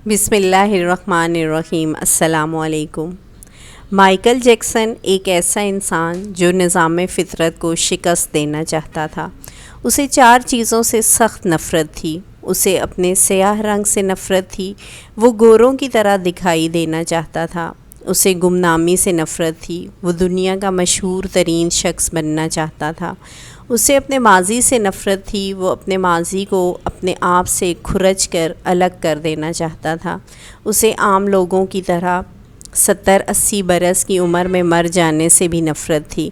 بسم اللہ الرحمن الرحیم۔ السلام علیکم۔ مائیکل جیکسن ایک ایسا انسان جو نظام فطرت کو شکست دینا چاہتا تھا۔ اسے 4 چیزوں سے سخت نفرت تھی۔ اسے اپنے سیاہ رنگ سے نفرت تھی، وہ گوروں کی طرح دکھائی دینا چاہتا تھا۔ اسے گمنامی سے نفرت تھی، وہ دنیا کا مشہور ترین شخص بننا چاہتا تھا۔ اسے اپنے ماضی سے نفرت تھی، وہ اپنے ماضی کو اپنے آپ سے کھرچ کر الگ کر دینا چاہتا تھا۔ اسے عام لوگوں کی طرح 70-80 برس کی عمر میں مر جانے سے بھی نفرت تھی۔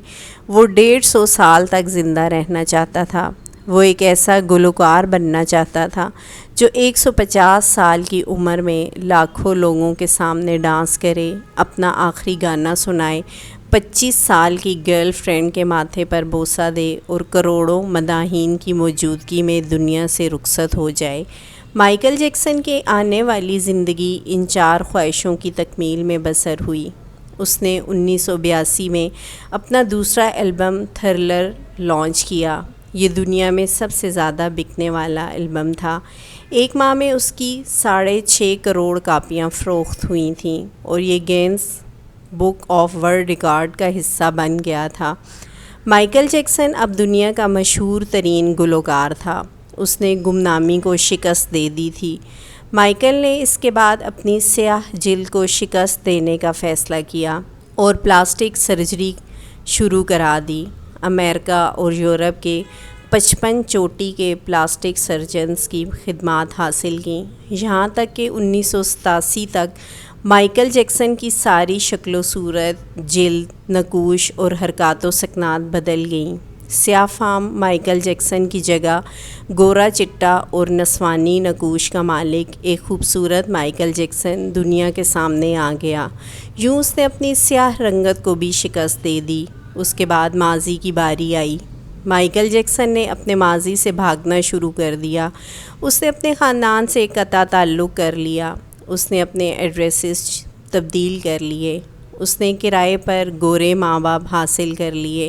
وہ 150 سال تک زندہ رہنا چاہتا تھا۔ وہ ایک ایسا گلوکار بننا چاہتا تھا جو 150 سال کی عمر میں لاکھوں لوگوں کے سامنے ڈانس کرے، اپنا آخری گانا سنائے، 25 سال کی گرل فرینڈ کے ماتھے پر بوسہ دے اور کروڑوں مداحین کی موجودگی میں دنیا سے رخصت ہو جائے۔ مائیکل جیکسن کے آنے والی زندگی ان 4 خواہشوں کی تکمیل میں بسر ہوئی۔ اس نے 1982 میں اپنا دوسرا البم تھرلر لانچ کیا۔ یہ دنیا میں سب سے زیادہ بکنے والا البم تھا۔ 1 ماہ میں اس کی 6.5 کروڑ کاپیاں فروخت ہوئی تھیں اور یہ grains book of world record کا حصہ بن گیا تھا۔ مائیکل جیکسن اب دنیا کا مشہور ترین گلوکار تھا۔ اس نے گمنامی کو شکست دے دی تھی۔ مائیکل نے اس کے بعد اپنی سیاہ جلد کو شکست دینے کا فیصلہ کیا اور پلاسٹک سرجری شروع کرا دی۔ امریکہ اور یورپ کے 55 چوٹی کے پلاسٹک سرجنز کی خدمات حاصل کیں، یہاں تک کہ 1987 تک مائیکل جیکسن کی ساری شکل و صورت، جلد، نقوش اور حرکات و سکنات بدل گئیں۔ سیاہ فام مائیکل جیکسن کی جگہ گورا چٹا اور نسوانی نقوش کا مالک ایک خوبصورت مائیکل جیکسن دنیا کے سامنے آ گیا۔ یوں اس نے اپنی سیاہ رنگت کو بھی شکست دے دی۔ اس کے بعد ماضی کی باری آئی۔ مائیکل جیکسن نے اپنے ماضی سے بھاگنا شروع کر دیا۔ اس نے اپنے خاندان سے قطع تعلق کر لیا۔ اس نے اپنے ایڈریسز تبدیل کر لیے۔ اس نے کرائے پر گورے ماں باپ حاصل کر لیے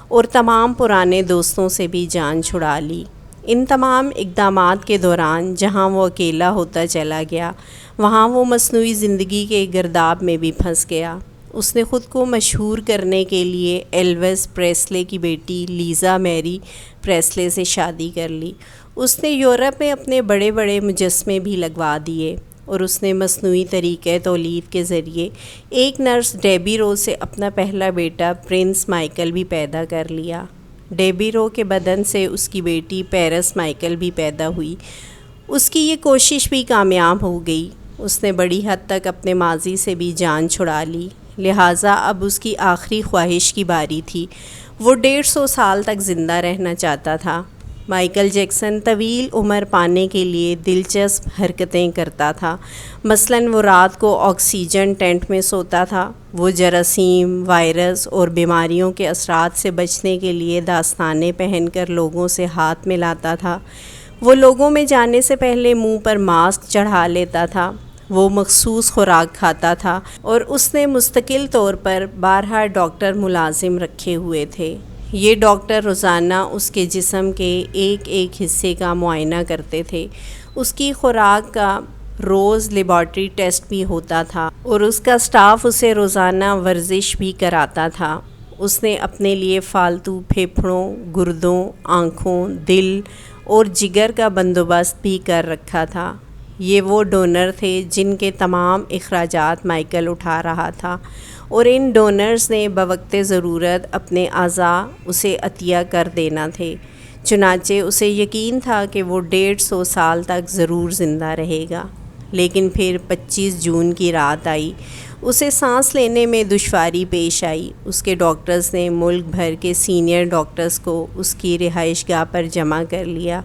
اور تمام پرانے دوستوں سے بھی جان چھڑا لی۔ ان تمام اقدامات کے دوران جہاں وہ اکیلا ہوتا چلا گیا، وہاں وہ مصنوعی زندگی کے گرداب میں بھی پھنس گیا۔ اس نے خود کو مشہور کرنے کے لیے ایلوس پریسلے کی بیٹی لیزا میری پریسلے سے شادی کر لی۔ اس نے یورپ میں اپنے بڑے بڑے مجسمے بھی لگوا دیے اور اس نے مصنوعی طریقۂ تولید کے ذریعے ایک نرس ڈیبی رو سے اپنا پہلا بیٹا پرنس مائیکل بھی پیدا کر لیا۔ ڈیبی رو کے بدن سے اس کی بیٹی پیرس مائیکل بھی پیدا ہوئی۔ اس کی یہ کوشش بھی کامیاب ہو گئی۔ اس نے بڑی حد تک اپنے ماضی سے بھی جان چھڑا لی، لہٰذا اب اس کی آخری خواہش کی باری تھی۔ وہ 150 سال تک زندہ رہنا چاہتا تھا۔ مائیکل جیکسن طویل عمر پانے کے لیے دلچسپ حرکتیں کرتا تھا۔ مثلاً وہ رات کو آکسیجن ٹینٹ میں سوتا تھا۔ وہ جراثیم، وائرس اور بیماریوں کے اثرات سے بچنے کے لیے دستانے پہن کر لوگوں سے ہاتھ ملاتا تھا۔ وہ لوگوں میں جانے سے پہلے منہ پر ماسک چڑھا لیتا تھا۔ وہ مخصوص خوراک کھاتا تھا اور اس نے مستقل طور پر 12 ڈاکٹر ملازم رکھے ہوئے تھے۔ یہ ڈاکٹر روزانہ اس کے جسم کے ایک ایک حصے کا معائنہ کرتے تھے۔ اس کی خوراک کا روز لیبارٹری ٹیسٹ بھی ہوتا تھا اور اس کا سٹاف اسے روزانہ ورزش بھی کراتا تھا۔ اس نے اپنے لیے فالتو پھیپھڑوں، گردوں، آنکھوں، دل اور جگر کا بندوبست بھی کر رکھا تھا۔ یہ وہ ڈونر تھے جن کے تمام اخراجات مائیکل اٹھا رہا تھا اور ان ڈونرز نے بوقت ضرورت اپنے اعضاء اسے عطیہ کر دینا تھے۔ چنانچہ اسے یقین تھا کہ وہ 150 سال تک ضرور زندہ رہے گا۔ لیکن پھر 25 جون کی رات آئی۔ اسے سانس لینے میں دشواری پیش آئی۔ اس کے ڈاکٹرز نے ملک بھر کے سینئر ڈاکٹرز کو اس کی رہائش گاہ پر جمع کر لیا۔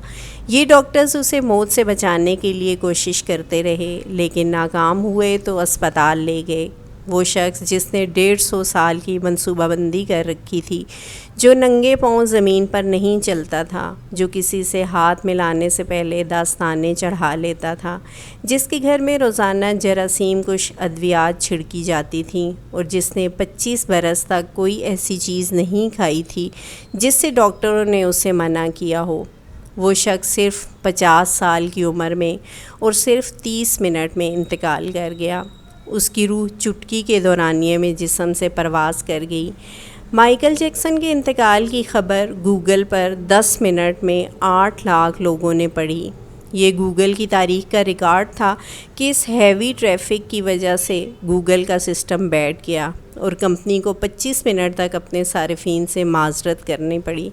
یہ ڈاکٹرز اسے موت سے بچانے کے لیے کوشش کرتے رہے، لیکن ناکام ہوئے تو اسپتال لے گئے۔ وہ شخص جس نے 150 سال کی منصوبہ بندی کر رکھی تھی، جو ننگے پاؤں زمین پر نہیں چلتا تھا، جو کسی سے ہاتھ ملانے سے پہلے دستانے چڑھا لیتا تھا، جس کے گھر میں روزانہ جراثیم کش ادویات چھڑکی جاتی تھیں اور جس نے 25 برس تک کوئی ایسی چیز نہیں کھائی تھی جس سے ڈاکٹروں نے اسے منع کیا ہو۔ وہ شخص صرف 50 سال کی عمر میں اور صرف 30 منٹ میں انتقال کر گیا۔ اس کی روح چٹکی کے دورانیے میں جسم سے پرواز کر گئی۔ مائیکل جیکسن کے انتقال کی خبر گوگل پر 10 منٹ میں 8 لاکھ لوگوں نے پڑھی۔ یہ گوگل کی تاریخ کا ریکارڈ تھا کہ اس ہیوی ٹریفک کی وجہ سے گوگل کا سسٹم بیٹھ گیا اور کمپنی کو 25 منٹ تک اپنے صارفین سے معذرت کرنی پڑی۔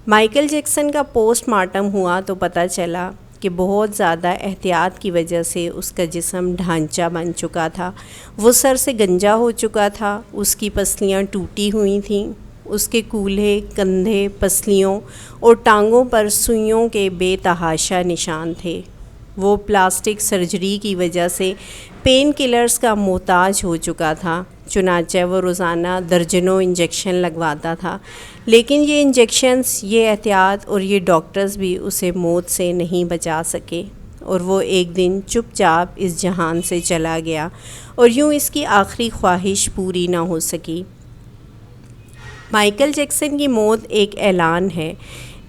مائیکل جیکسن کا پوسٹ مارٹم ہوا تو پتہ چلا کہ بہت زیادہ احتیاط کی وجہ سے اس کا جسم ڈھانچہ بن چکا تھا، وہ سر سے گنجا ہو چکا تھا، اس کی پسلیاں ٹوٹی ہوئی تھیں، اس کے کولہے، کندھے، پسلیوں اور ٹانگوں پر سوئیوں کے بے تحاشا نشان تھے۔ وہ پلاسٹک سرجری کی وجہ سے پین کلرز کا محتاج ہو چکا تھا، چنانچہ وہ روزانہ درجنوں انجیکشن لگواتا تھا، لیکن یہ انجیکشنز، یہ احتیاط اور یہ ڈاکٹرز بھی اسے موت سے نہیں بچا سکے، اور وہ ایک دن چپ چاپ اس جہان سے چلا گیا اور یوں اس کی آخری خواہش پوری نہ ہو سکی۔ مائیکل جیکسن کی موت ایک اعلان ہے۔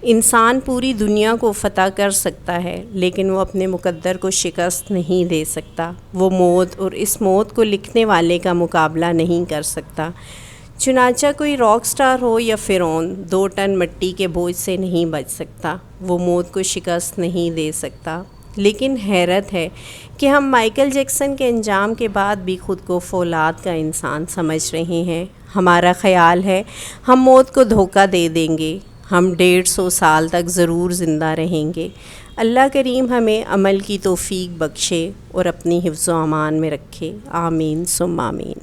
انسان پوری دنیا کو فتح کر سکتا ہے لیکن وہ اپنے مقدر کو شکست نہیں دے سکتا۔ وہ موت اور اس موت کو لکھنے والے کا مقابلہ نہیں کر سکتا۔ چنانچہ کوئی راک سٹار ہو یا فرعون، 2 ٹن مٹی کے بوجھ سے نہیں بچ سکتا، وہ موت کو شکست نہیں دے سکتا۔ لیکن حیرت ہے کہ ہم مائیکل جیکسن کے انجام کے بعد بھی خود کو فولاد کا انسان سمجھ رہے ہیں۔ ہمارا خیال ہے ہم موت کو دھوکہ دے دیں گے، ہم 150 سال تک ضرور زندہ رہیں گے۔ اللہ کریم ہمیں عمل کی توفیق بخشے اور اپنی حفظ و امان میں رکھے، آمین ثم آمین۔